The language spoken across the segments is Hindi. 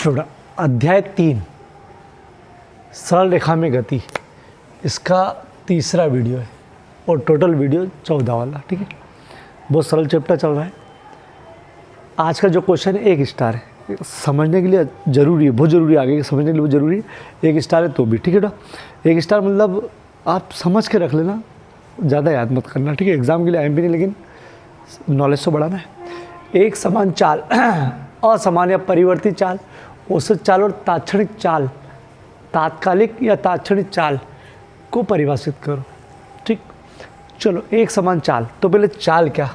स्टूडेंट, अध्याय 3 सरल रेखा में गति, इसका तीसरा वीडियो है और टोटल वीडियो 14 वाला। ठीक है, बहुत सरल चैप्टर चल रहा है। आज का जो क्वेश्चन है 1 स्टार है, समझने के लिए ज़रूरी है, बहुत ज़रूरी है, आगे समझने के लिए बहुत ज़रूरी है। 1 स्टार है तो भी ठीक है ना। 1 स्टार मतलब आप समझ के रख लेना, ज़्यादा याद मत करना। ठीक है, एग्ज़ाम के लिए आएम भी नहीं, लेकिन नॉलेज तो बढ़ाना है। एक समान चाल, असमान या परिवर्ती चाल, औसत चाल और तात्क्षणिक चाल, तात्कालिक या तात्क्षणिक चाल को परिभाषित करो। ठीक, चलो एक समान चाल, तो पहले चाल क्या,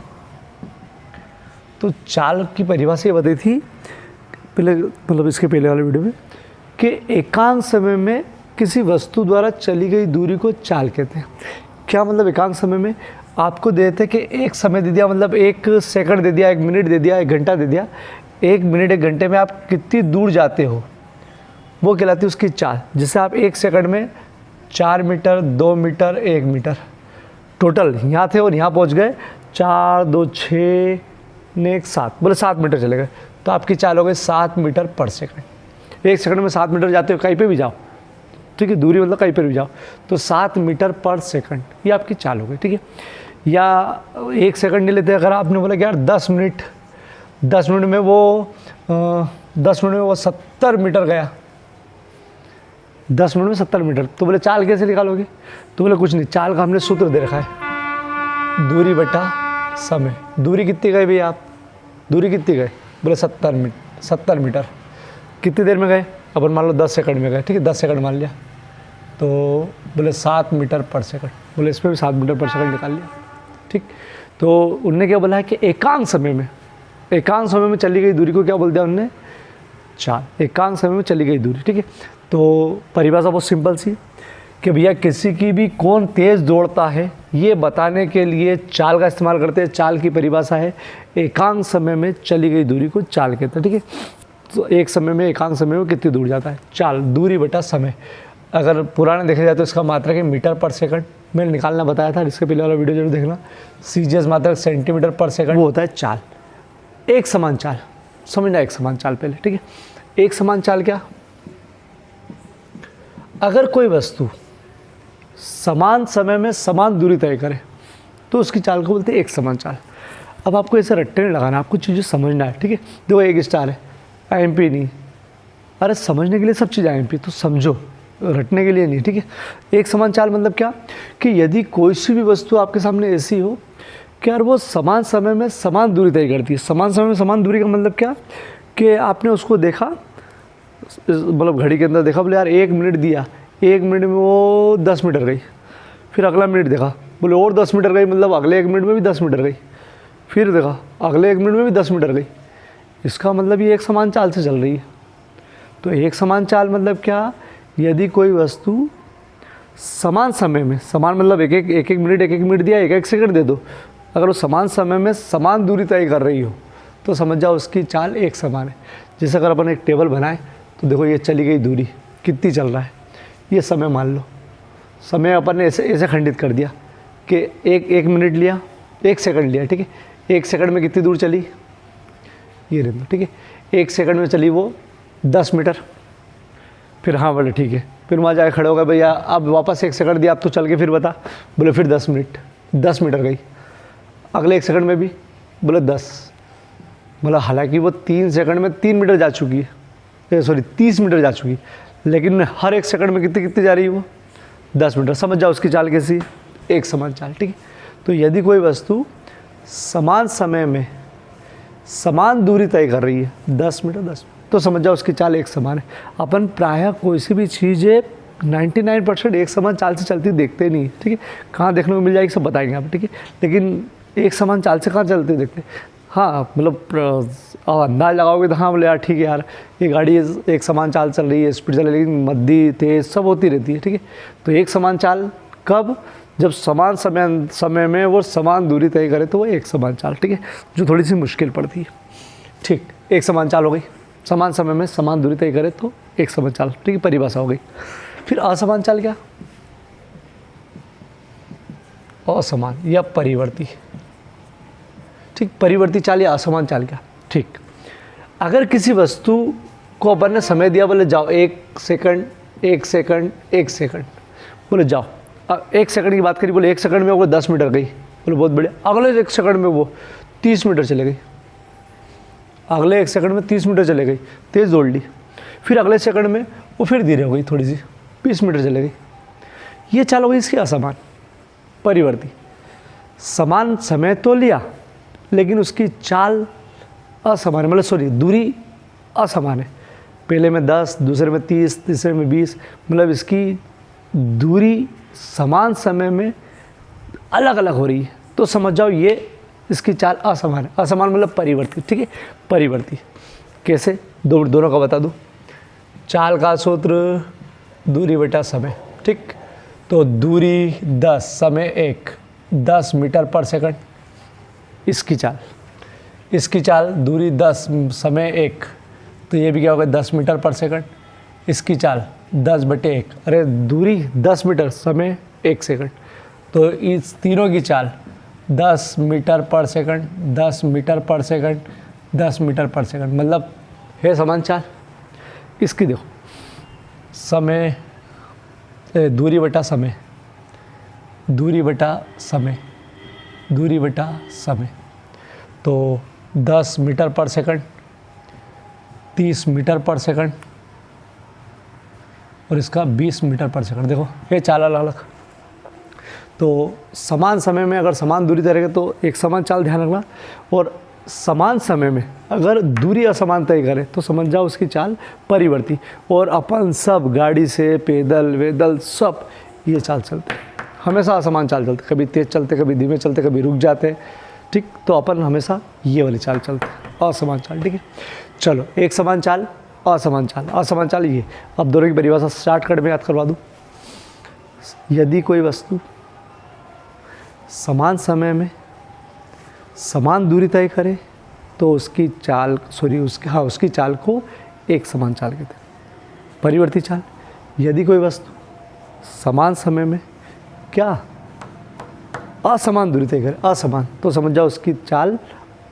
तो चाल की परिभाषा ये बताई थी पहले, मतलब इसके पहले वाले वीडियो में, कि एकांक समय में किसी वस्तु द्वारा चली गई दूरी को चाल कहते हैं। क्या मतलब एकांक समय में आपको देते कि एक समय दे दिया, मतलब 1 सेकंड दे दिया, 1 मिनट दे दिया, 1 घंटा दे दिया, 1 मिनट 1 घंटे में आप कितनी दूर जाते हो, वो कहलाती है उसकी चाल। जैसे आप 1 सेकंड में 4 मीटर, 2 मीटर, 1 मीटर, टोटल यहाँ थे और यहाँ पहुँच गए 4, 2, 6 ने 1 7, बोले 7 मीटर चले गए, तो आपकी चाल हो गई 7 मीटर पर सेकंड। 1 सेकंड में 7 मीटर जाते हो, कहीं पे भी जाओ, ठीक है, दूरी मतलब कहीं पर भी जाओ, तो 7 मीटर पर सेकंड ये आपकी चाल हो गई। ठीक है, या 1 सेकंड नहीं लेते, अगर आपने बोला कि यार 10 मिनट में वो 70 मीटर गया, 10 मिनट में 70 मीटर, तो बोले चाल कैसे निकालोगे, तो बोले कुछ नहीं, चाल का हमने सूत्र दे रखा है, दूरी बटा समय। दूरी कितनी गए भैया आप, दूरी कितनी गए, बोले 70 मीटर, कितनी देर में गए, अपन मान लो 10 सेकंड में गए। ठीक है, 10 सेकंड मान लिया, तो बोले 7 मीटर पर सेकंड, बोले इसमें भी 7 मीटर पर सेकंड निकाल लिया। ठीक, तो उनने क्या बोला है कि एकांक समय में चली गई दूरी को क्या बोलते हैं उनने, चाल। एकांक समय में चली गई दूरी। ठीक है, तो परिभाषा बहुत सिंपल सी कि भैया किसी की भी कौन तेज़ दौड़ता है ये बताने के लिए चाल का इस्तेमाल करते हैं। चाल की परिभाषा है एकांक समय में चली गई दूरी को चाल कहते हैं। ठीक है, तो एकांक समय में कितनी दूर जाता है, चाल, दूरी बटा समय। अगर पुराने देखे जाए तो इसका मात्रक है मीटर पर सेकंड, मैंने निकालना बताया था, इसके पहले वाला वीडियो जरूर देखना। सीजीएस मात्रक सेंटीमीटर पर सेकंड, वो होता है चाल। एक समान चाल, समझना, एक समान चाल पहले। ठीक है, एक समान चाल क्या, अगर कोई वस्तु समान समय में समान दूरी तय करे तो उसकी चाल को बोलते हैं एक समान चाल। अब आपको ऐसे रट्टे नहीं लगाना, आपको चीज़ें समझना है। ठीक है, देखो 1 स्टार है, आईएमपी नहीं, अरे समझने के लिए सब चीज़ आईएमपी, तो समझो, रटने के लिए नहीं। ठीक है, एक समान चाल मतलब क्या, कि यदि कोई सी भी वस्तु आपके सामने ऐसी हो कि यार वो समान समय में समान दूरी तय करती है। समान समय में समान दूरी का मतलब क्या, कि आपने उसको देखा, मतलब घड़ी के अंदर देखा, बोले यार 1 मिनट दिया, 1 मिनट में वो 10 मीटर गई, फिर अगला मिनट देखा, बोले और 10 मीटर गई, मतलब अगले 1 मिनट में भी 10 मीटर गई, फिर देखा अगले 1 मिनट में भी 10 मीटर गई। इसका मतलब ये एक समान चाल से चल रही है। तो एक समान चाल मतलब क्या, यदि कोई वस्तु समान समय में, समान मतलब एक एक मिनट दिया, 1 सेकंड दे दो, अगर वो समान समय में समान दूरी तय कर रही हो तो समझ जाओ उसकी चाल एक समान है। जैसे अगर अपन एक टेबल बनाए तो देखो ये चली गई दूरी कितनी चल रहा है, ये समय मान लो, समय अपन ने ऐसे खंडित कर दिया कि एक मिनट लिया, 1 सेकंड लिया। ठीक है, 1 सेकंड में कितनी दूर चली, ये रहना। ठीक है, 1 सेकंड में चली वो 10 मीटर, फिर हाँ बोले ठीक है, फिर वहाँ जाके खड़े हो गए, भैया अब वापस 1 सेकंड दिया, अब तो चल के फिर बता, बोले फिर 10 मिनट, 10 मीटर गई, अगले 1 सेकंड में भी बोले 10, बोला हालांकि वो 3 सेकंड में 3 मीटर जा चुकी है, सॉरी 30 मीटर जा चुकी है, लेकिन हर 1 सेकंड में कितनी जा रही है वो 10 मीटर। समझ जाओ उसकी चाल कैसी, एक समान चाल। ठीक है, तो यदि कोई वस्तु समान समय में समान दूरी तय कर रही है 10 मीटर, तो समझ जाओ उसकी चाल एक समान है। अपन प्रायः कोई सी भी चीज़ें 99% एक समान चाल से चलती देखते नहीं। ठीक है, कहाँ देखने को मिल जाएगी सब बताएंगे आप। ठीक है, लेकिन एक समान चाल से कहाँ चलते देखते, हाँ मतलब अंदाज लगाओगे तो हाँ बोले यार ठीक है यार ये गाड़ी एक समान चाल चल रही है, स्पीड चल रही है, लेकिन मध्य तेज सब होती रहती है। ठीक है, तो एक समान चाल कब, जब समान समय में वो समान दूरी तय करे तो वो एक समान चाल। ठीक है, जो थोड़ी सी मुश्किल पड़ती है। ठीक, एक समान चाल हो गई, समान समय में समान दूरी तय करे तो एक समान चाल। ठीक है, परिभाषा हो गई। फिर असमान चाल क्या, असमान या परिवर्ती। ठीक, परिवर्ती चाल या असमान चाल क्या, ठीक, अगर किसी वस्तु को अपन ने समय दिया, बोले जाओ 1 सेकंड 1 सेकंड 1 सेकंड, बोले जाओ। 1 सेकंड की बात करी, बोले 1 सेकंड में वो 10 मीटर गई, बोले बहुत बढ़िया। अगले 1 सेकंड में वो 30 मीटर चले गई, अगले 1 सेकंड में 30 मीटर चले गई, तेज़ दौड़ ली। फिर अगले सेकंड में वो फिर धीरे हो गई थोड़ी सी, 20 मीटर चले गई। ये चाल हो गई इसकी असमान परिवर्ती। समान समय तो लिया लेकिन उसकी चाल असमान है, मतलब सॉरी दूरी असमान है। पहले में 10, दूसरे में 30, तीसरे में 20, मतलब इसकी दूरी समान समय में अलग अलग हो रही है। तो समझ जाओ ये इसकी चाल असमान है। असमान मतलब परिवर्ती, ठीक है, परिवर्ती। कैसे, दोनों का बता दूँ। चाल का सूत्र दूरी बटा समय, ठीक। तो दूरी 10, समय 1, 10 मीटर पर सेकंड इसकी चाल। इसकी चाल दूरी 10, समय 1, तो ये भी क्या होगा 10 मीटर पर सेकंड। इसकी चाल 10/1, अरे दूरी 10 मीटर, समय 1 सेकंड, तो इस तीनों की चाल 10 मीटर पर सेकंड, 10 मीटर पर सेकंड, 10 मीटर पर सेकंड, मतलब है समान चाल। इसकी देखो, समय दूरी बटा समय, दूरी बटा समय, दूरी बटा समय, तो 10 मीटर पर सेकंड, 30 मीटर पर सेकंड और इसका 20 मीटर पर सेकंड। देखो ये चाल अलग अलग। तो समान समय में अगर समान दूरी तय रहेगी तो एक समान चाल ध्यान रखना, और समान समय में अगर दूरी असमान तय करे तो समझ जाओ उसकी चाल परिवर्ती। और अपन सब गाड़ी से, पैदल वेदल सब ये चाल चलते, हमेशा असमान चाल चलते, कभी तेज़ चलते, कभी धीमे चलते, कभी रुक जाते, ठीक। तो अपन हमेशा ये वाली चाल चलते, असमान चाल, ठीक है। चलो, एक समान चाल, असमान चाल, असमान चाल ये। अब दोनों की परिभाषा शॉर्टकट में याद करवा दूँ। यदि कोई वस्तु समान समय में समान दूरी तय करे तो उसकी चाल, उसकी चाल को एक समान चाल कहते हैं, परिवर्ती चाल। यदि कोई वस्तु समान समय में क्या असमान दूरी तय करे, असमान, तो समझ जाओ उसकी चाल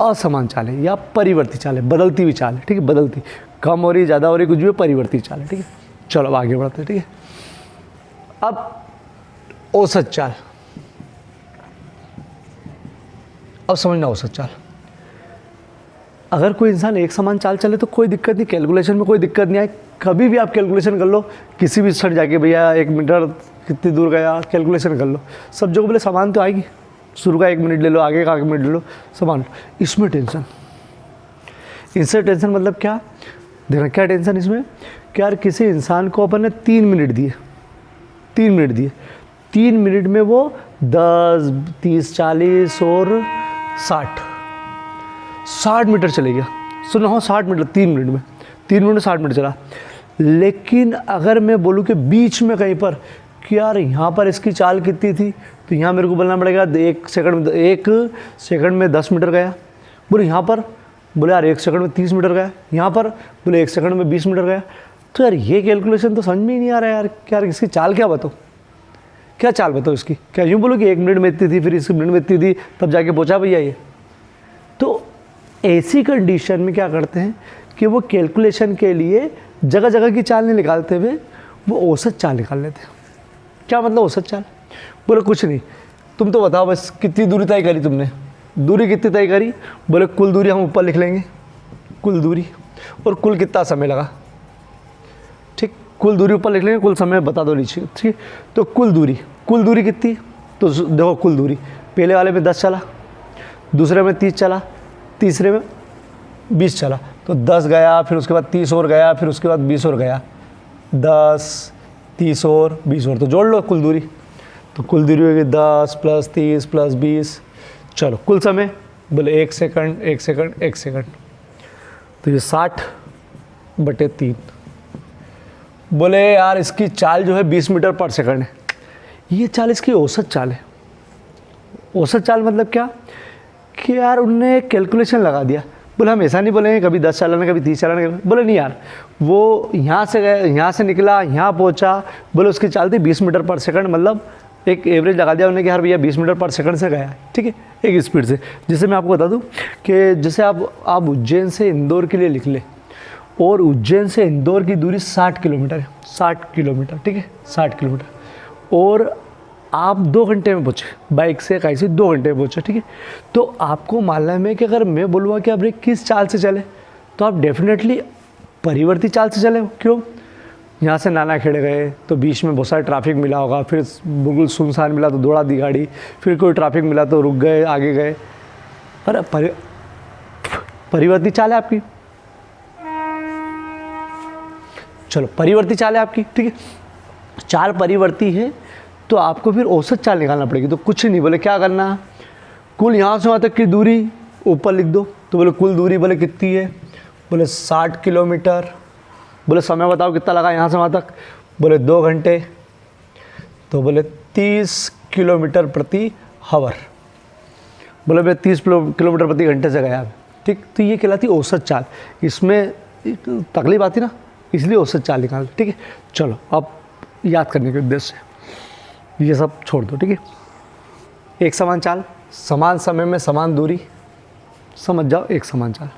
असमान चाल है या परिवर्ती चाल है, बदलती हुई चाल है, ठीक है, बदलती, कम हो रही, ज़्यादा हो रही, कुछ भी परिवर्ती चाल है, ठीक है। चलो अब आगे बढ़ते हैं, ठीक है। अब औसत चाल, अब समझना औसत चाल। अगर कोई इंसान एक समान चाल चले तो कोई दिक्कत नहीं, कैलकुलेशन में कोई दिक्कत नहीं आए। कभी भी आप कैलकुलेशन कर लो, किसी भी स्थल जाके, भैया 1 मीटर कितनी दूर गया, कैलकुलेशन कर लो, सब जगह बोले समान तो आएगी। शुरू का 1 मिनट ले लो, आगे का 1 मिनट ले लो, समान। इसमें टेंशन, इससे टेंशन मतलब क्या देखना, क्या टेंशन इसमें कि यार किसी इंसान को अपन ने 3 मिनट दिए, 3 मिनट दिए, 3 मिनट में वो 10, 30, 40 और 60 मीटर चले गया। सुनो, हाँ 60 मीटर 3 मिनट में, 3 मिनट में 60 मीटर चला। लेकिन अगर मैं बोलूँ कि बीच में कहीं पर कि यार यहाँ पर इसकी चाल कितनी थी, तो यहाँ मेरे को बोलना पड़ेगा 1 सेकंड में 10 मीटर गया। बोले यहाँ पर, बोले यार 1 सेकंड में 30 मीटर गया। यहाँ पर बोले 1 सेकंड में 20 मीटर गया। तो यार ये कैलकुलेशन तो समझ में ही नहीं आ रहा है यार, क्या इसकी चाल क्या बताओ, क्या चाल बताओ इसकी। क्या यूँ बोलो कि 1 मिनट में इतनी थी, फिर इस मिनट में इतनी थी, तब जाके पहुँचा भैया ये। तो ऐसी कंडीशन में क्या करते हैं कि वो कैलकुलेशन के लिए जगह जगह की चाल नहीं निकालते हुए वो औसत चाल निकाल लेते हैं। क्या मतलब औसत चाल? बोले कुछ नहीं, तुम तो बताओ बस कितनी दूरी तय करी तुमने, दूरी कितनी तय करी। बोले कुल दूरी हम ऊपर लिख लेंगे, कुल दूरी, और कुल कितना समय लगा, ठीक, कुल दूरी ऊपर लिख लेंगे, कुल समय बता दो नीचे, ठीक। तो कुल दूरी कितनी, तो देखो कुल दूरी पहले वाले में 10 चला, दूसरे में 30 चला, तीसरे में 20 चला, तो 10 गया, फिर उसके बाद 30 और गया, फिर उसके बाद 20 और गया, 10, 30 और 20 और, तो जोड़ लो कुल दूरी। तो कुल दूरी होगी 10 + 30 + 20। चलो कुल समय, बोले 1 सेकंड 1 सेकंड 1 सेकंड, तो ये 60/3। बोले यार इसकी चाल जो है 20 मीटर पर सेकंड है। ये चाल इसकी औसत चाल है। औसत चाल मतलब क्या कि यार उनने कैलकुलेशन लगा दिया। बोले हम ऐसा नहीं बोलेंगे कभी 10 चलाना कभी 30 चलाना, बोले नहीं यार वो यहाँ से गया, यहाँ से निकला, यहाँ पहुँचा, बोले उसकी चाल थी 20 मीटर पर सेकंड, मतलब एक एवरेज लगा दिया उन्होंने कि यार भैया 20 मीटर पर सेकंड से गया है, ठीक है, एक स्पीड से। जैसे मैं आपको बता दूं कि जैसे आप उज्जैन से इंदौर के लिए निकले और उज्जैन से इंदौर की दूरी 60 किलोमीटर है, 60 किलोमीटर, ठीक है, 60 किलोमीटर। और आप 2 घंटे में पहुँचे बाइक से, कैसे 2 घंटे में पहुँचे, ठीक है। तो आपको मालूम है कि अगर मैं बोलूँगा कि आप किस चाल से चले, तो आप डेफिनेटली परिवर्ती चाल से चले। क्यों? यहाँ से नाना खेड़े गए तो बीच में बहुत सारा ट्रैफिक मिला होगा, फिर बिल्कुल सुनसान मिला तो दौड़ा दी गाड़ी, फिर कोई ट्रैफिक मिला तो रुक गए, आगे गए। अरे परिवर्ती चाल है आपकी, चलो परिवर्ती चाल है आपकी, ठीक है। चाल परिवर्ती है तो आपको फिर औसत चाल निकालना पड़ेगी। तो कुछ नहीं, बोले क्या करना, कुल यहाँ से वहाँ तक की दूरी ऊपर लिख दो। तो बोले कुल दूरी बोले कितनी है, बोले 60 किलोमीटर। बोले समय बताओ कितना लगा यहाँ से वहाँ तक, बोले 2 घंटे। तो बोले 30 किलोमीटर प्रति हावर, बोले मैं 30 किलोमीटर प्रति घंटे से गया, ठीक। तो ये कहलाती औसत चाल। इसमें तकलीफ आती ना, इसलिए औसत चाल निकाल, ठीक है। चलो अब याद करने के उद्देश्य से ये सब छोड़ दो, ठीक है। एक समान चाल, समान समय में समान दूरी, समझ जाओ, एक समान चाल।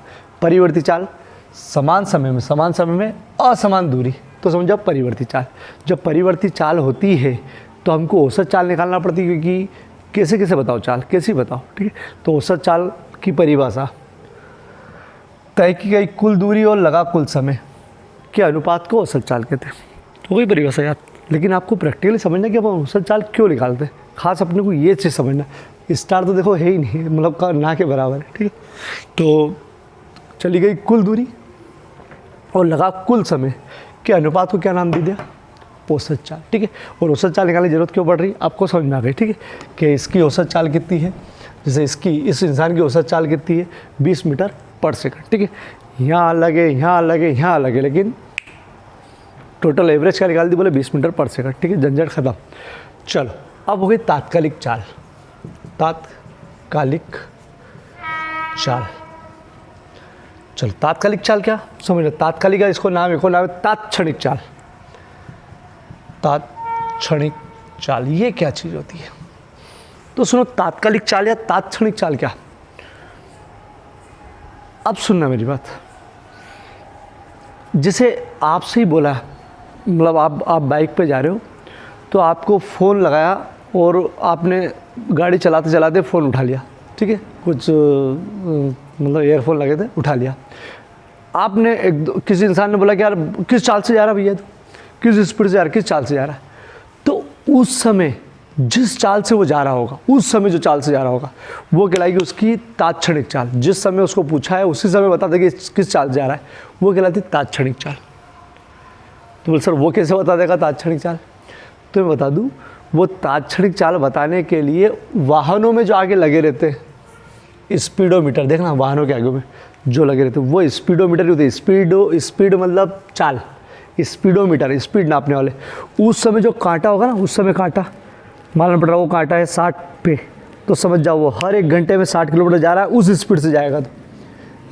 परिवर्ती चाल, समान समय में असमान दूरी, तो समझ जाओ परिवर्ती चाल। जब परिवर्ती चाल होती है तो हमको औसत चाल निकालना पड़ती है, क्योंकि कैसे कैसे बताओ चाल, कैसे बताओ, ठीक है। तो औसत चाल की परिभाषा, तय की गई कुल दूरी और लगा कुल समय के अनुपात को औसत चाल कहते हैं। तो वही परिभाषा याद, लेकिन आपको प्रैक्टिकली समझना कि अब औसत चाल क्यों निकालते हैं। खास अपने को ये चीज़ समझना, स्टार तो देखो है ही नहीं, मतलब का ना के बराबर है, ठीक है। तो चली गई कुल दूरी और लगा कुल समय के अनुपात को क्या नाम दे दिया, औसत चाल, ठीक है। और औसत चाल निकालने की जरूरत क्यों पड़ रही, आपको समझ में आ गई, ठीक है, कि इसकी औसत चाल कितनी है। जैसे इस इंसान की औसत चाल कितनी है, 20 मीटर पर सेकंड, ठीक है। यहाँ अलग है, यहाँ अलग है, यहाँ अलग है, लेकिन टोटल एवरेज क्या निकाल दी, बोले 20 मीटर पर सेकंड, ठीक है। झंझट खत्म। चलो अब हो गई तात्कालिक चाल। तात्कालिक चाल, चलो तात्कालिक चाल क्या समझ लो, तात्कालिक का इसको नाम है तात्क्षणिक चाल। तात्क्षणिक चाल ये क्या चीज़ होती है, तो सुनो, तात्कालिक चाल या तात्क्षणिक चाल क्या। अब सुनना मेरी बात, जैसे आपसे ही बोला, मतलब आप बाइक पे जा रहे हो, तो आपको फ़ोन लगाया और आपने गाड़ी चलाते चलाते फ़ोन उठा लिया, ठीक है। कुछ मतलब ईयरफोन लगे थे, उठा लिया आपने। किसी इंसान ने बोला कि यार किस चाल से जा रहा भैया, तो किस स्पीड से जा रहा, किस चाल से जा रहा है। तो उस समय जिस चाल से वो जा रहा होगा, उस समय जो चाल से जा रहा होगा, वो कहलाएगी उसकी तात्क्षणिक चाल। जिस समय उसको पूछा है उसी समय बता दे कि किस चाल से जा रहा है, वो कहलाती तात्क्षणिक चाल। तो बोल सर वो कैसे बता देगा तात्क्षणिक चाल, तो मैं बता दूं, वो तात्क्षणिक चाल बताने के लिए वाहनों में जो आगे लगे रहते हैं, स्पीडोमीटर, देखना वाहनों के आगे में जो लगे रहते हैं वो स्पीडोमीटर ही होते हैं। स्पीड मतलब चाल, स्पीडोमीटर स्पीड नापने वाले। उस समय जो कांटा होगा ना, उस समय कांटा मालूम पड़ रहा है, वो कांटा है 60 पे, तो समझ जाओ वो हर 1 घंटे में 60 किलोमीटर जा रहा है, उस स्पीड से जाएगा। तो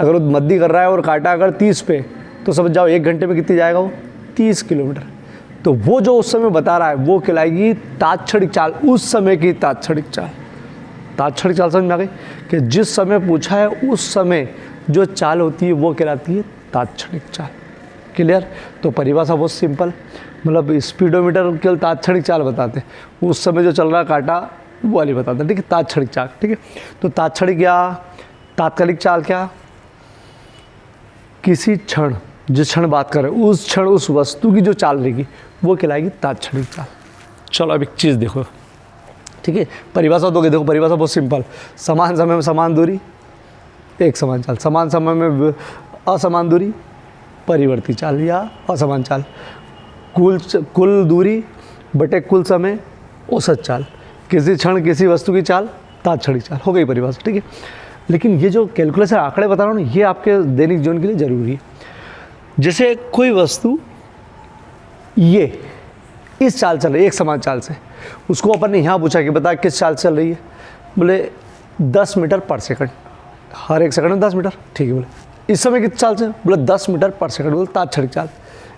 अगर वो मद्दी कर रहा है और कांटा अगर 30 पे, तो समझ जाओ 1 घंटे में कितनी जाएगा वो, 30 किलोमीटर। तो वो जो उस समय बता रहा है वो कहलाएगी तात्क्षणिक चाल, उस समय की तात्क्षणिक चाल। तात्क्षणिक चाल समझ में आ गई, कि जिस समय पूछा है उस समय जो चाल होती है वो कहलाती है तात्क्षणिक चाल। क्लियर। तो परिभाषा बहुत सिंपल, मतलब स्पीडोमीटर केवल तात्क्षणिक चाल बताते हैं, उस समय जो चल रहा कांटा वो वाली बताते हैं, ठीक है, तात्क्षणिक चाल, ठीक है। तो तात्क्षणिक या तात्कालिक चाल क्या, किसी क्षण, जिस क्षण बात करें उस क्षण उस वस्तु की जो चाल रहेगी वो कहलाएगी तात्क्षणिक चाल। चलो अब एक चीज़ देखो, ठीक है, परिभाषा दोगे, देखो परिभाषा बहुत सिंपल, समान समय में समान दूरी एक समान चाल, समान समय में असमान दूरी परिवर्ती चाल या असमान चाल, कुल दूरी बटे कुल समय औसत चाल, किसी क्षण किसी वस्तु की चाल तात्क्षणिक चाल, हो गई परिभाषा, ठीक है। लेकिन ये जो कैलकुलेशन आंकड़े बता रहा हूँ ना, ये आपके दैनिक जीवन के लिए ज़रूरी है। जैसे कोई वस्तु ये इस चाल चल रही है, एक समान चाल से, उसको अपन ने यहाँ पूछा कि बता किस चाल से चल रही है, बोले 10 मीटर पर सेकंड, हर 1 सेकंड में 10 मीटर, ठीक है। बोले इस समय किस चाल से, बोले 10 मीटर पर सेकंड, बोले तात्क्षणिक चाल।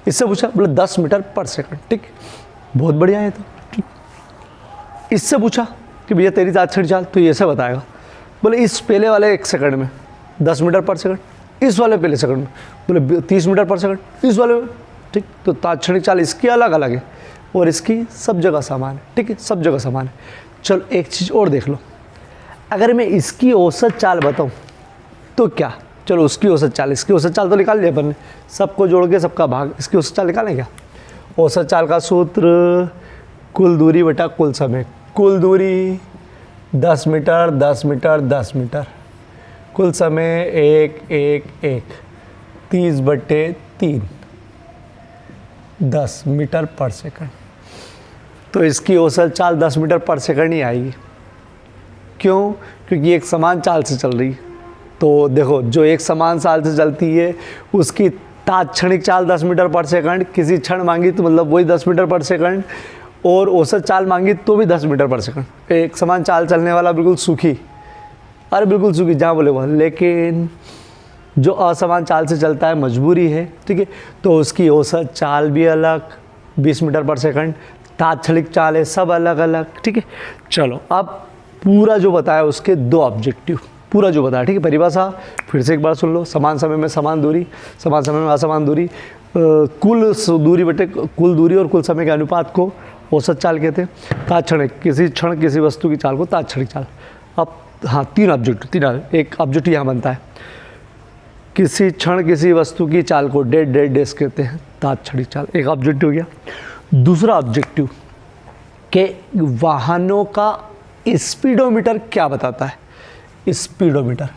इससे पूछा, बोले 10 मीटर पर सेकंड, ठीक, बहुत बढ़िया है। तो ठीक, इससे पूछा कि भैया तेरी तात्क्षणिक चाल, तो ये ऐसे बताएगा, बोले इस पहले वाले 1 सेकंड में 10 मीटर पर सेकंड, इस वाले पहले सेकंड में, बोले 30 मीटर पर सेकंड इस वाले में, ठीक। तो तात्क्षणिक चाल इसकी अलग अलग है और इसकी सब जगह समान है, ठीक है, सब जगह समान है। चलो एक चीज़ और देख लो, अगर मैं इसकी औसत चाल बताऊं तो क्या, चलो उसकी औसत चाल, इसकी औसत चाल तो निकाल लिया अपन ने, सबको जोड़ के सबका भाग, इसकी औसत चाल निकालें क्या। औसत चाल का सूत्र कुल दूरी बटा कुल समय, कुल दूरी 10 मीटर 10 मीटर 10 मीटर, कुल समय 1 1 1, 30/3 10 मीटर पर सेकंड। तो इसकी औसत चाल 10 मीटर पर सेकंड ही आएगी। क्यों? क्योंकि एक समान चाल से चल रही है। तो देखो, जो एक समान चाल से चलती है उसकी तात्क्षणिक चाल 10 मीटर पर सेकंड, किसी क्षण मांगी तो मतलब वही 10 मीटर पर सेकंड, और औसत चाल मांगी तो भी 10 मीटर पर सेकंड। एक समान चाल चलने वाला बिल्कुल सूखी, अरे बिल्कुल सूखी जहाँ बोले वहाँ। लेकिन जो असमान चाल से चलता है, मजबूरी है, ठीक है, तो उसकी औसत चाल भी अलग 20 मीटर पर सेकंड, तात्क्षणिक चाल है, सब अलग अलग, ठीक है। चलो अब पूरा जो बताया उसके 2 ऑब्जेक्टिव, पूरा जो बताया, ठीक है। परिभाषा फिर से एक बार सुन लो, समान समय में समान दूरी, समान समय में असमान दूरी, कुल दूरी बटे कुल दूरी और कुल समय के अनुपात को औसत चाल कहते हैं। तात्क्षणिक, किसी क्षण किसी वस्तु की चाल को तात्क्षणिक चाल। अब हाँ, 3 ऑब्जेक्टिव, एक ऑब्जेक्टिव यहाँ बनता है, किसी क्षण किसी वस्तु की चाल को डेस कहते हैं, तात्क्षणिक चाल, एक ऑब्जेक्टिव हो गया। दूसरा ऑब्जेक्टिव के वाहनों का स्पीडोमीटर क्या बताता है, स्पीडोमीटर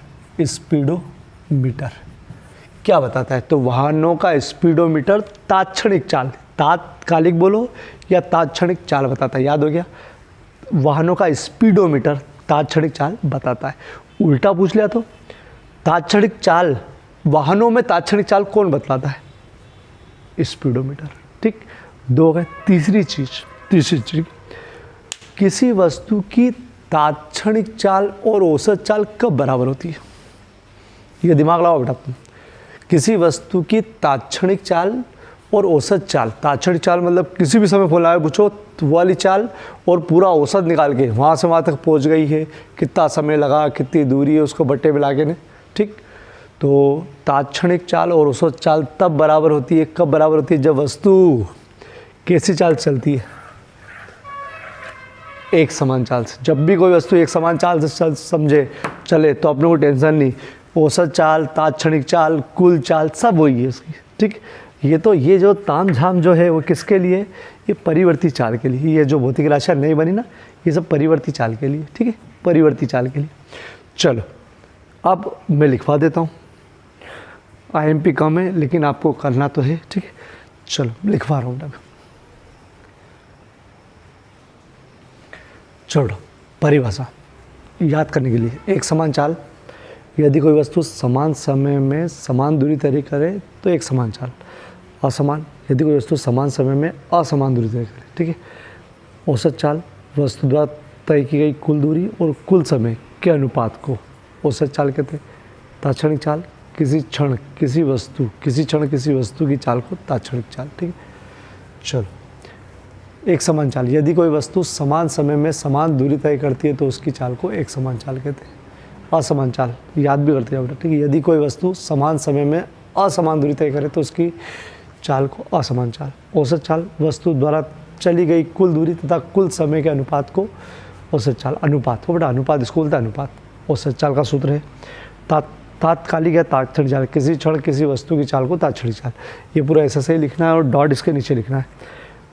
क्या बताता है। तो वाहनों का स्पीडोमीटर तात्क्षणिक चाल, तात्कालिक बोलो या तात्क्षणिक चाल बताता है, याद हो गया। वाहनों का स्पीडोमीटर तात्क्षणिक चाल बताता है। उल्टा पूछ लिया तो तात्क्षणिक चाल, वाहनों में तात्क्षणिक चाल कौन बतलाता है, स्पीडोमीटर, ठीक। 2 गए। तीसरी चीज, किसी वस्तु की तात्क्षणिक चाल और औसत चाल कब बराबर होती है, ये दिमाग लगाओ बेटा तुम। किसी वस्तु की तात्क्षणिक चाल और औसत चाल, तात्क्षणिक चाल मतलब किसी भी समय फोन आए पूछो तो वो वाली चाल, और पूरा औसत निकाल के वहाँ से वहाँ तक पहुँच गई है, कितना समय लगा, कितनी दूरी है, उसको बट्टे मिला के ने, ठीक। तो तात्क्षणिक चाल और औसत चाल तब बराबर होती है, कब बराबर होती है, जब वस्तु कैसी चाल चलती है, एक समान चाल से। जब भी कोई वस्तु एक समान चाल से चले तो अपने को टेंशन नहीं, औसत चाल, तात्क्षणिक चाल, कुल चाल सब वही है उसकी, ठीक। ये जो ताम झाम जो है वो किसके लिए, ये परिवर्ती चाल के लिए। ये जो भौतिक राशियाँ नहीं बनी ना, ये सब परिवर्ती चाल के लिए, ठीक है, परिवर्ती चाल के लिए। चलो अब मैं लिखवा देता हूँ, IMP कम है लेकिन आपको करना तो है, ठीक है। चलो लिखवा रहा हूँ मैं। चलो परिभाषा याद करने के लिए, एक समान चाल, यदि कोई वस्तु समान समय में समान दूरी तय करे तो एक समान चाल। असमान, यदि कोई वस्तु समान समय में असमान दूरी तय करे, ठीक है। औसत चाल, वस्तु द्वारा तय की गई कुल दूरी और कुल समय के अनुपात को औसत चाल कहते हैं। तात्क्षणिक चाल, किसी क्षण किसी वस्तु की चाल को तात्क्षणिक चाल, ठीक है। चलो एक समान चाल, यदि कोई वस्तु समान समय में समान दूरी तय करती है तो उसकी चाल को एक समान चाल कहते हैं। असमान चाल याद भी करते हैं बेटा, ठीक है। यदि कोई वस्तु समान समय में असमान दूरी तय करे तो उसकी चाल को असमान चाल। औसत चाल, वस्तु द्वारा चली गई कुल दूरी तथा कुल समय के अनुपात को औसत चाल। अनुपात को बेटा अनुपात इसको बोलता है अनुपात। औसत चाल का सूत्र है तात्कालिक या तात्क्षणिक चाल, किसी क्षण किसी वस्तु की चाल को तात्क्षणिक चाल। ये पूरा ऐसा ही लिखना है और डॉट इसके नीचे लिखना है।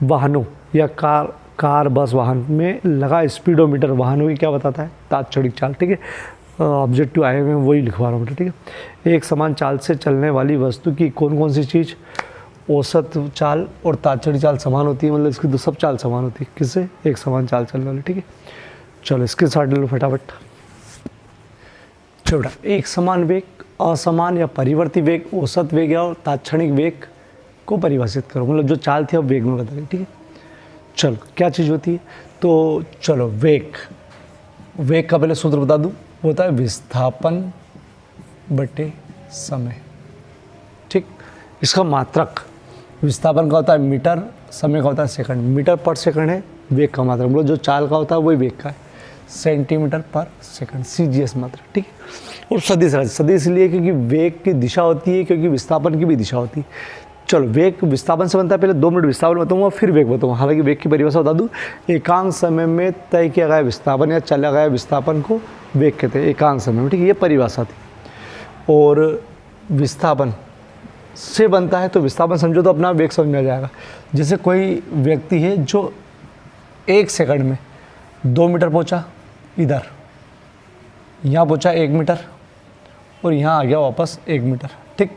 वाहनों या कार बस वाहन में लगा स्पीडोमीटर वाहनों की क्या बताता है, तात्क्षणिक चाल, ठीक है। ऑब्जेक्टिव आए हुए वही लिखवा रहा हूँ, ठीक है। एक समान चाल से चलने वाली वस्तु की कौन कौन सी चीज़, औसत चाल और तात्क्षणिक चाल समान होती है, मतलब इसकी तो सब चाल समान होती है, किससे, एक समान चाल चलने वाली, ठीक है। चलो इसके साथ ले लो फटाफट। छोटा एक समान वेग, असमान या परिवर्ती वेग, औसत वेग या तात्क्षणिक वेग को परिभाषित करो, मतलब जो चाल थी अब वेग में बदल गई, ठीक है। चलो क्या चीज़ होती है, तो चलो वेग का पहले सूत्र बता दूं, होता है विस्थापन बटे समय, ठीक। इसका मात्रक विस्थापन का होता है मीटर, समय का होता है सेकंड। मीटर पर सेकंड है वेग का मात्रक, मतलब जो चाल का होता है वही वेग का है। सेंटीमीटर पर सेकंड, CGS मात्रा, ठीक है। और सदिश राशि, सदिश इसलिए क्योंकि वेग की दिशा होती है, क्योंकि विस्थापन की भी दिशा होती है। चलो, वेग विस्थापन से बनता है, पहले 2 मिनट विस्थापन बताऊंगा फिर वेग बताऊंगा। हालांकि वेग की परिभाषा बता दूं, एकांक समय में तय किया गया विस्थापन या चला गया विस्थापन को वेग कहते हैं, एकांक समय में, ठीक है, ये परिभाषा थी। और विस्थापन से बनता है, तो विस्थापन समझो तो अपना वेग समझ में आ जाएगा। जैसे कोई व्यक्ति है जो 1 सेकंड में 2 मीटर पहुंचा, इधर यहाँ पहुंचा 1 मीटर और यहाँ आ गया वापस 1 मीटर, ठीक।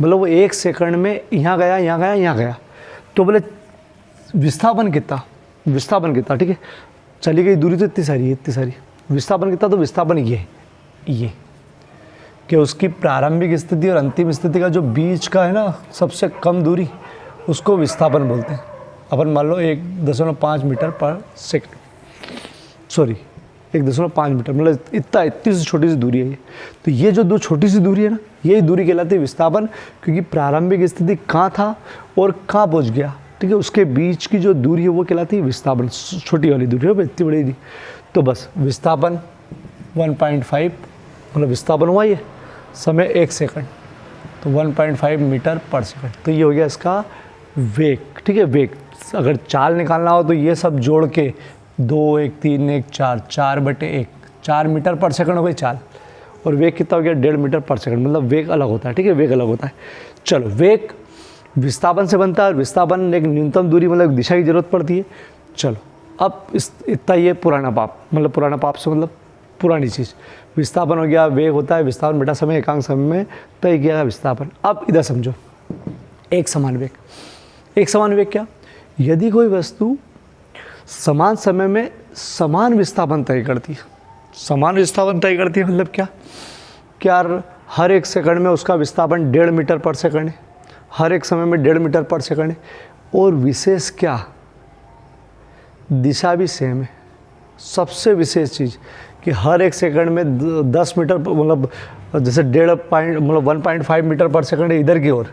मतलब वो 1 सेकंड में यहाँ गया, यहाँ गया, यहाँ गया, तो बोले विस्थापन कितना, ठीक है। चली गई दूरी तो इतनी सारी, विस्थापन कितना, तो विस्थापन ये कि उसकी प्रारंभिक स्थिति और अंतिम स्थिति का जो बीच का है ना सबसे कम दूरी, उसको विस्थापन बोलते हैं। अपन मान लो 1.5 मीटर पर सेकंड, सॉरी 1.5 मीटर, मतलब इतनी सी छोटी सी दूरी है ये। तो ये जो 2 छोटी सी दूरी है ना, यही दूरी कहलाती है विस्थापन, क्योंकि प्रारंभिक स्थिति कहाँ था और कहाँ पहुँच गया, ठीक है, उसके बीच की जो दूरी है वो कहलाती है विस्थापन, छोटी वाली दूरी है, इतनी बड़ी नहीं। तो बस विस्थापन 1.5, मतलब विस्थापन हुआ ये, समय 1 सेकंड, तो 1.5 मीटर पर सेकंड। तो ये हो गया इसका वेग, ठीक है। वेग अगर चाल निकालना हो तो ये सब जोड़ के 2, 1, 3, 1, 4, 4/1, 4 मीटर पर सेकंड हो गई चाल। और वेग कितना हो गया, 1.5 मीटर पर सेकंड, मतलब वेग अलग होता है, ठीक है, वेग अलग होता है। चलो, वेग विस्थापन से बनता है, और विस्थापन एक न्यूनतम दूरी मतलब दिशा की जरूरत पड़ती है। चलो, अब इतना ये पुराना पाप, मतलब पुराना पाप से मतलब पुरानी चीज़। विस्थापन हो गया, वेग होता है, विस्थापन बटा समय, एकांक समय में तय किया गया विस्थापन। अब इधर समझो, एक समान वेग क्या, यदि कोई वस्तु समान समय में समान विस्थापन तय करती है, मतलब क्या हर 1 सेकंड में उसका विस्थापन 1.5 मीटर पर सेकंड है, हर एक समय में 1.5 मीटर पर सेकंड है, और विशेष क्या, दिशा भी सेम है। सबसे विशेष चीज़ कि हर 1 सेकंड में 10 मीटर, मतलब जैसे 1.5 मीटर पर सेकंड है इधर की ओर,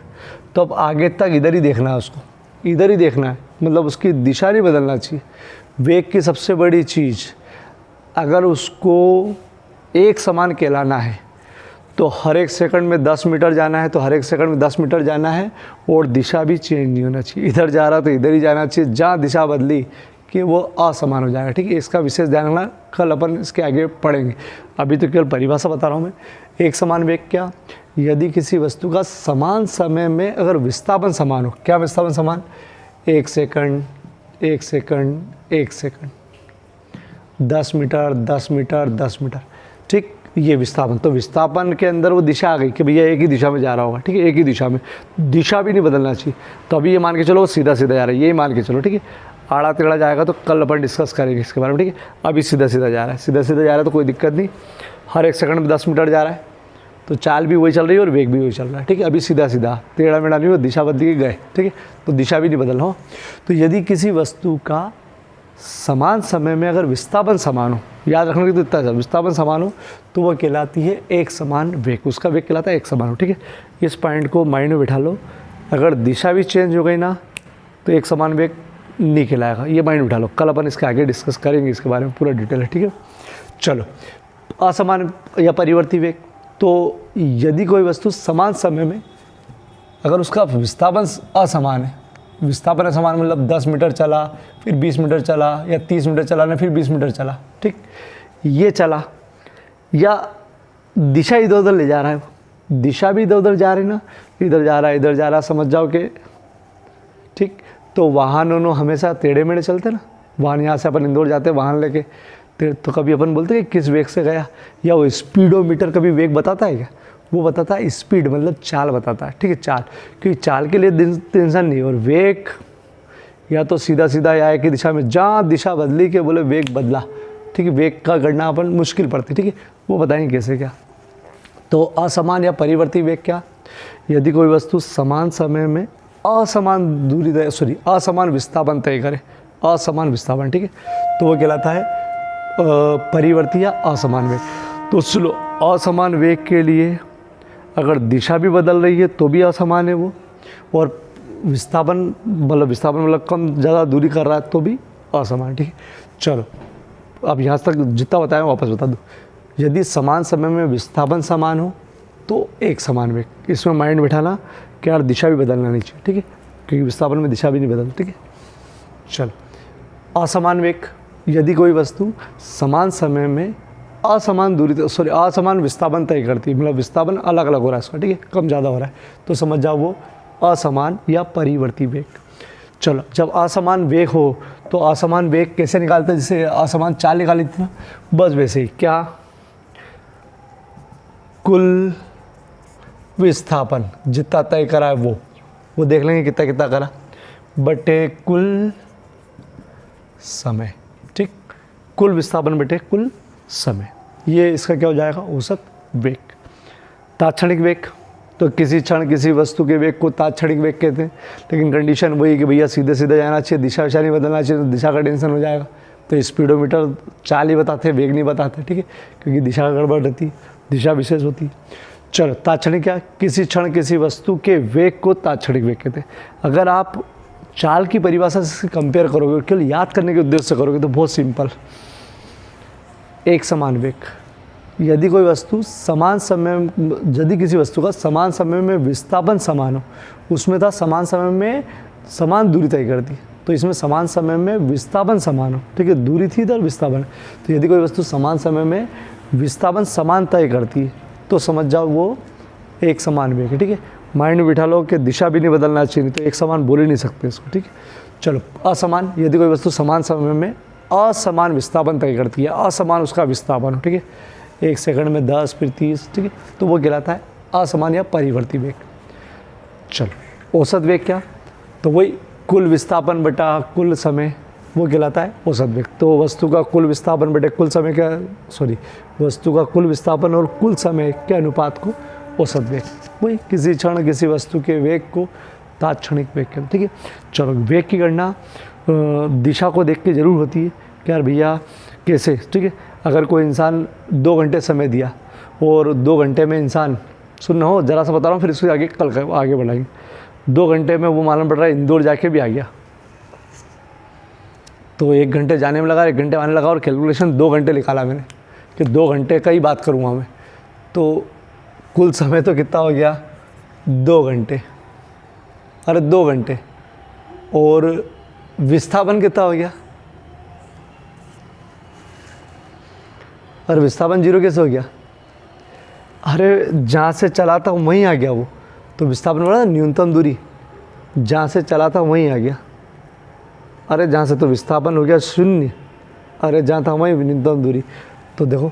तो अब आगे तक इधर ही देखना है उसको, इधर ही देखना है, मतलब उसकी दिशा नहीं बदलना चाहिए। वेग की सबसे बड़ी चीज़, अगर उसको एक समान कहलाना है तो हर 1 सेकंड में 10 मीटर जाना है, तो हर 1 सेकंड में 10 मीटर जाना है, और दिशा भी चेंज नहीं होना चाहिए। इधर जा रहा तो इधर ही जाना चाहिए, जहाँ दिशा बदली कि वो असमान हो जाएगा, ठीक है। इसका विशेष ध्यान रखना, कल अपन इसके आगे पढ़ेंगे, अभी तो केवल परिभाषा बता रहा हूँ मैं। एक समान वेग क्या, यदि किसी वस्तु का समान समय में अगर विस्थापन समान हो, क्या विस्थापन समान, 1 second, 1 second, 1 second, 10 metre, 10 metre, 10 metre, ठीक, ये विस्थापन। तो विस्थापन के अंदर वो दिशा आ गई कि भैया एक ही दिशा में जा रहा होगा, ठीक है, एक ही दिशा में, दिशा भी नहीं बदलना चाहिए। तो अभी ये मान के चलो वो सीधा सीधा जा रहा है, यही मान के चलो, ठीक है। आड़ा टेढ़ा जाएगा तो कल अपन डिस्कस करेंगे इसके बारे में, ठीक है। अभी सीधा सीधा जा रहा है, सीधा सीधा जा रहा है तो कोई दिक्कत नहीं, हर 1 सेकंड में 10 मीटर जा रहा है, तो चाल भी वही चल रही है और वेग भी वही चल रहा है, ठीक है। अभी सीधा सीधा, टेढ़ा मेढ़ा नहीं, वो दिशा बदल के गए, ठीक है, तो दिशा भी नहीं बदलना हो। तो यदि किसी वस्तु का समान समय में अगर विस्थापन समान हो, याद रखने की तो इतना है, विस्थापन समान हो तो वह कहलाती है एक समान वेग, उसका वेग कहलाता है एक समान हो, ठीक है। इस पॉइंट को माइंड में बिठा लो, अगर दिशा भी चेंज हो गई ना तो एक समान वेग नहीं कहलाएगा, ये माइंड बिठा लो, कल अपन इसके आगे डिस्कस करेंगे इसके बारे में पूरा डिटेल है, ठीक है। चलो, असमान या परिवर्ती वेग, तो यदि कोई वस्तु समान समय में अगर उसका विस्थापन असमान है, विस्थापन असमान मतलब 10 मीटर चला, फिर 20 मीटर चला, या 30 मीटर चला ना, फिर 20 मीटर चला, ठीक, ये चला, या दिशा इधर उधर ले जा रहा है, दिशा भी इधर उधर जा रही ना, इधर जा रहा है, इधर जा रहा, समझ जाओ कि, ठीक। तो वाहन दोनों हमेशा टेढ़े मेढ़े चलते ना, वाहन यहाँ से अपन इंदौर जाते वाहन लेके, तो कभी अपन बोलते हैं कि किस वेग से गया, या वो स्पीडोमीटर कभी वेग बताता है क्या, वो बताता है स्पीड, मतलब चाल बताता है, ठीक है, चाल, क्योंकि चाल के लिए टेंशन नहीं, और वेग या तो सीधा सीधा या एक ही दिशा में, जहाँ दिशा बदली के बोले वेग बदला, ठीक है, वेग का गणना अपन मुश्किल पड़ती, ठीक है, वो बताएंगे कैसे क्या। तो असमान या परिवर्ती वेग क्या, यदि कोई वस्तु समान समय में असमान दूरी असमान विस्थापन तय करे, असमान विस्थापन, ठीक है, तो वो कहलाता है परिवर्ती या असमान वेग। तो सुनो, असमान वेग के लिए अगर दिशा भी बदल रही है तो भी असमान है वो, और विस्थापन मतलब कम ज़्यादा दूरी कर रहा है तो भी असमान, ठीक है। चलो, अब यहाँ तक जितना बताया मैं वापस बता दूँ। यदि समान समय में विस्थापन समान हो तो एक समान वेग। इसमें माइंड बिठाना कि यार दिशा भी बदलना नहीं चाहिए, ठीक है, क्योंकि विस्थापन में दिशा भी नहीं बदलती, ठीक है। चलो, असमान वेग, यदि कोई वस्तु समान समय में असमान असमान विस्थापन तय करती है, मतलब विस्थापन अलग अलग हो रहा है इसका, ठीक है, कम ज़्यादा हो रहा है, तो समझ जाओ वो असमान या परिवर्ती वेग। चलो, जब असमान वेग हो तो असमान वेग कैसे निकालते हैं, जैसे असमान चाल निकाली थी ना, बस वैसे ही, क्या, कुल विस्थापन जितना तय करा है वो देख लेंगे कितना कितना करा, बटे कुल समय, ठीक, कुल विस्थापन बटे कुल समय, ये इसका क्या हो जाएगा, औसत वेग। तात्क्षणिक वेग, तो किसी क्षण किसी वस्तु के वेग को तात्क्षणिक वेग कहते हैं, लेकिन कंडीशन वही कि भैया सीधे सीधे जाना चाहिए, दिशा विशा नहीं बदलना चाहिए, तो दिशा का टेंशन हो जाएगा। तो स्पीडोमीटर चाल ही बताते, वेग नहीं बताते, ठीक है, क्योंकि दिशा का गड़बड़ रहती है, दिशा विशेष होती है। चलो, तात्क्षणिक क्या, किसी क्षण किसी वस्तु के वेग को तात्क्षणिक वेग कहते हैं। अगर आप चाल की परिभाषा से कंपेयर करोगे, केवल याद करने के उद्देश्य से करोगे तो बहुत सिंपल, एक समान वेग। यदि कोई वस्तु समान समय, यदि किसी वस्तु का समान समय में विस्थापन समान हो, उसमें था समान समय में समान दूरी तय करती है, तो इसमें समान समय में विस्थापन समान हो, ठीक है, दूरी थी इधर विस्थापन, तो यदि कोई वस्तु समान समय में विस्थापन समान तय करती है तो समझ जाओ वो एक समान वेग है, ठीक है। माइंड में बिठा लो कि दिशा भी नहीं बदलना चाहिए, तो एक समान बोल ही नहीं सकते इसको, ठीक है। चलो, असमान, यदि कोई वस्तु समान समय में असमान विस्थापन तय करती है, असमान उसका विस्थापन हो, ठीक है, 1 सेकंड में 10 फिर 30, ठीक है, तो वो कहलाता है असमान या परिवर्ती वेग। चलो, औसत वेग क्या, तो वही कुल विस्थापन बटा कुल समय, वो कहलाता है औसत वेग। तो वस्तु का कुल विस्थापन बटे कुल समय वस्तु का कुल विस्थापन और कुल समय के अनुपात को औसत वेग, वही किसी क्षण किसी वस्तु के वेग को तात्क्षणिक वेग कहते हैं, ठीक है। चलो, वेग की गणना दिशा को देख के जरूर होती है कि यार भैया कैसे, ठीक है, अगर कोई इंसान 2 घंटे समय दिया और 2 घंटे में इंसान, सुनना हो जरा सा बता रहा हूँ, फिर इसको आगे कल आगे बढ़ाएंगे। 2 घंटे में वो मालूम पड़ रहा है इंदौर जाके भी आ गया, तो 1 घंटे जाने में लगा, 1 घंटे आने लगा, और कैलकुलेशन 2 घंटे निकाला मैंने कि 2 घंटे का ही बात करूँगा मैं, तो कुल समय तो कितना हो गया, 2 घंटे, अरे 2 घंटे, और विस्थापन कितना हो गया, और विस्थापन 0 कैसे हो गया, अरे जहाँ से चला था वहीं आ गया वो, तो विस्थापन बोला न्यूनतम दूरी, जहाँ से चला था वहीं आ गया, अरे जहाँ से तो विस्थापन हो गया 0, अरे जहाँ था वहीं न्यूनतम दूरी, तो देखो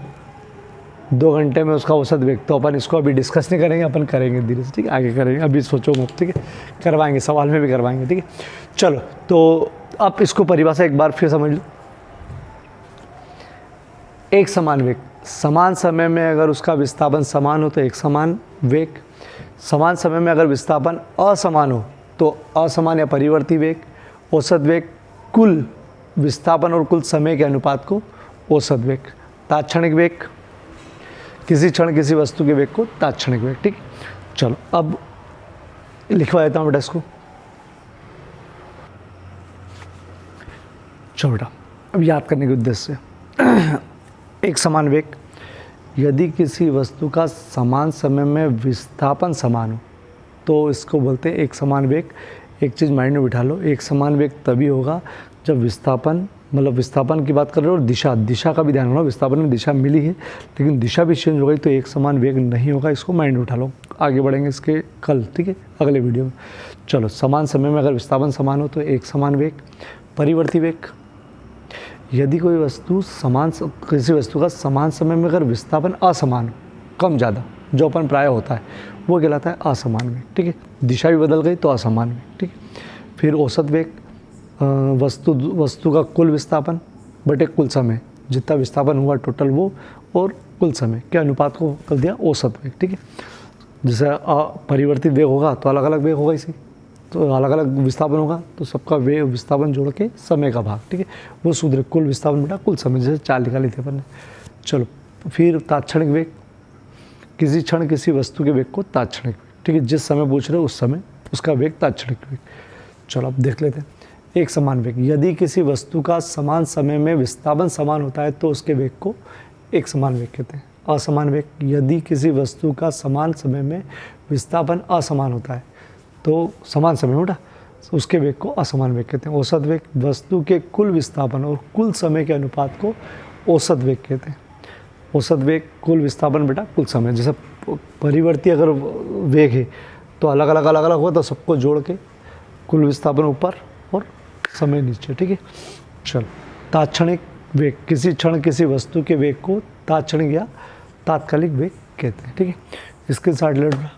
2 घंटे में उसका औसत वेग। तो अपन इसको अभी डिस्कस नहीं करेंगे, अपन करेंगे धीरे से, ठीक है, आगे करेंगे, अभी सोचो मत, ठीक है, करवाएंगे, सवाल में भी करवाएंगे, ठीक है। चलो, तो आप इसको परिभाषा एक बार फिर समझ लो। एक समान वेग, समान समय में अगर उसका विस्थापन समान हो तो एक समान वेग, समान समय में अगर विस्थापन असमान हो तो असमान या परिवर्ती वेग। औसत वेग, कुल विस्थापन और कुल समय के अनुपात को औसत वेग। तात्क्षणिक वेग, किसी क्षण किसी वस्तु के वेग को तात्क्षणिक वेग, ठीक। चलो, अब लिखवा देता हूँ बेटा इसको। चलो बेटा, अब याद करने के उद्देश्य से, एक समान वेग, यदि किसी वस्तु का समान समय में विस्थापन समान हो तो इसको बोलते हैं एक समान वेग। एक चीज़ माइंड में बिठा लो, एक समान वेग तभी होगा जब विस्थापन, मतलब विस्थापन की बात कर रहे हो, और दिशा का भी ध्यान रखना, विस्थापन में दिशा मिली है लेकिन दिशा भी चेंज हो गई तो एक समान वेग नहीं होगा। इसको माइंड में उठा लो, आगे बढ़ेंगे इसके कल, ठीक है, अगले वीडियो में। चलो, समान समय में अगर विस्थापन समान हो तो एक समान वेग। परिवर्ती वेग, यदि कोई वस्तु किसी वस्तु का समान समय में अगर विस्थापन असमान हो, कम ज़्यादा, जो अपन प्राय होता है, वो कहलाता है असमान वेग, ठीक है, दिशा भी बदल गई तो असमान वेग, ठीक है। फिर औसत वेग, वस्तु का कुल विस्थापन बटे कुल समय, जितना विस्थापन हुआ टोटल वो, और कुल समय के अनुपात को कर दिया औसत वेग, ठीक है। जैसे परिवर्तित वेग होगा तो अलग अलग वेग होगा, इसी तो अलग अलग विस्थापन होगा तो सबका वेग विस्थापन जोड़ के समय का भाग, ठीक है, वो सूत्र कुल विस्थापन बटा कुल समय, जैसे 4 निकाली थी अपन ने। चलो, फिर तात्क्षणिक वेग, किसी क्षण किसी वस्तु के वेग को तात्क्षणिक वेग, ठीक है, जिस समय पूछ रहे हो उस समय उसका वेग तात्क्षणिक वेग। चलो, अब देख लेते हैं। एक समान वेग। यदि किसी वस्तु का समान समय में विस्थापन समान होता है तो उसके वेग को एक समान वेग कहते हैं। असमान वेग, यदि किसी वस्तु का समान समय में विस्थापन असमान होता है तो समान समय में उसके वेग को असमान वेग कहते हैं। औसत वेग, वस्तु के कुल विस्थापन और कुल समय के अनुपात को औसत वेग कहते हैं। औसत वेग कुल विस्थापन बेटा कुल समय, जैसे परिवर्ती अगर वेग है तो अलग अलग हुआ तो सबको जोड़ के कुल विस्थापन ऊपर और समय नीचे, ठीक है। चलो, तात्क्षणिक वेग, किसी क्षण किसी वस्तु के वेग को तात्क्षणिक या तात्कालिक वेग कहते हैं, ठीक है। इसके साथ ले लो।